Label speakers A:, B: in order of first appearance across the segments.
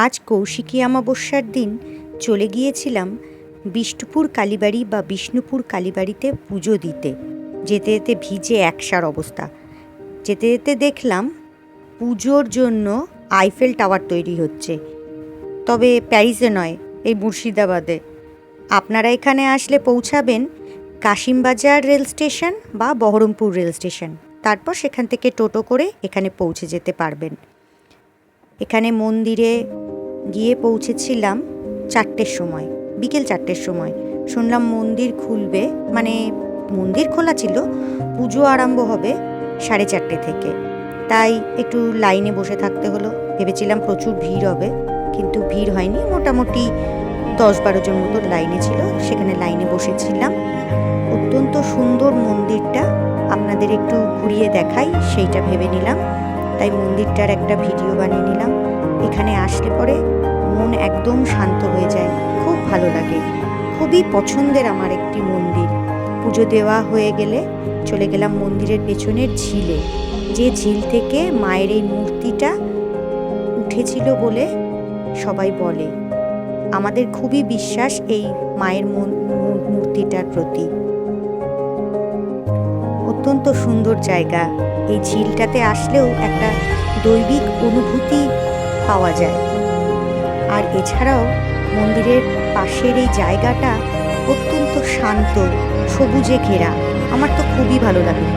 A: আজ কৌশিকী অমাবস্যার দিন চলে গিয়েছিলাম বিষ্ণুপুর কালীবাড়ি বা বিষ্ণুপুর কালীবাড়িতে পুজো দিতে। যেতে যেতে ভিজে একসার অবস্থা। যেতে যেতে দেখলাম পুজোর জন্য আইফেল টাওয়ার তৈরি হচ্ছে, তবে প্যারিসে নয়, এই মুর্শিদাবাদে। আপনারা এখানে আসলে পৌঁছাবেন কাশিমবাজার রেল স্টেশন বা বহরমপুর রেল স্টেশন, তারপর সেখান থেকে টোটো করে এখানে পৌঁছে যেতে পারবেন। এখানে মন্দিরে গিয়ে পৌঁছেছিলাম 4টের সময়, বিকেল 4টের সময়। শুনলাম মন্দির খুলবে, মানে মন্দির খোলা ছিল, পুজো আরম্ভ হবে 4:30 থেকে। তাই একটু লাইনে বসে থাকতে হলো। ভেবেছিলাম প্রচুর ভিড় হবে, কিন্তু ভিড় হয়নি। মোটামুটি 10-12 জন মতো লাইনে ছিল, সেখানে লাইনে বসেছিলাম। অত্যন্ত সুন্দর মন্দিরটা, আপনাদের একটু ঘুরিয়ে দেখাই সেইটা ভেবে নিলাম, তাই মন্দিরটার একটা ভিডিও বানিয়ে নিলাম। এখানে আসলে পরে মন একদম শান্ত হয়ে যায়, খুব ভালো লাগে। খুবই পছন্দের আমার একটি মন্দির। পুজো দেওয়া হয়ে গেলে চলে গেলাম মন্দিরের পেছনের ঝিলে, যে ঝিল থেকে মায়ের এই মূর্তিটা উঠেছিল বলে সবাই বলে। আমাদের খুবই বিশ্বাস এই মায়ের মূর্তিটার প্রতি। অত্যন্ত সুন্দর জায়গা। এই ঝিলটাতে আসলেও একটা দৈবিক অনুভূতি পাওয়া যায়। আর এছাড়াও মন্দিরের পাশের এই জায়গাটা অত্যন্ত শান্ত, সবুজে ঘেরা। আমার তো খুবই ভালো লাগে।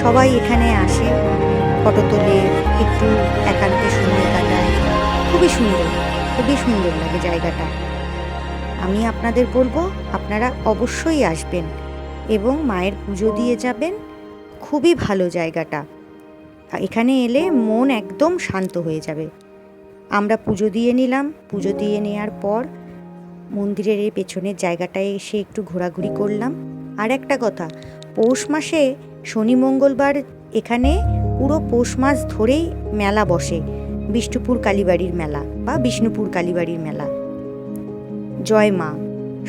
A: সবাই এখানে আসে, ফটো তোলে, একটু একান্তে সময় কাটায়। খুবই সুন্দর, খুবই সুন্দর লাগে জায়গাটা। আমি আপনাদের বলবো আপনারা অবশ্যই আসবেন এবং মায়ের পুজো দিয়ে যাবেন। খুবই ভালো জায়গাটা। এখানে এলে মন একদম শান্ত হয়ে যাবে। আমরা পুজো দিয়ে নিলাম। পুজো দিয়ে নেওয়ার পর মন্দিরের এই পেছনের জায়গাটায় এসে একটু ঘোরাঘুরি করলাম। আর একটা কথা, পৌষ মাসে শনি মঙ্গলবার এখানে পুরো পৌষ মাস ধরেই মেলা বসে, বিষ্ণুপুর কালীবাড়ির মেলা বা বিষ্ণুপুর কালীবাড়ির মেলা। জয় মা,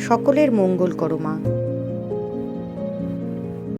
A: সকলের মঙ্গল করো মা।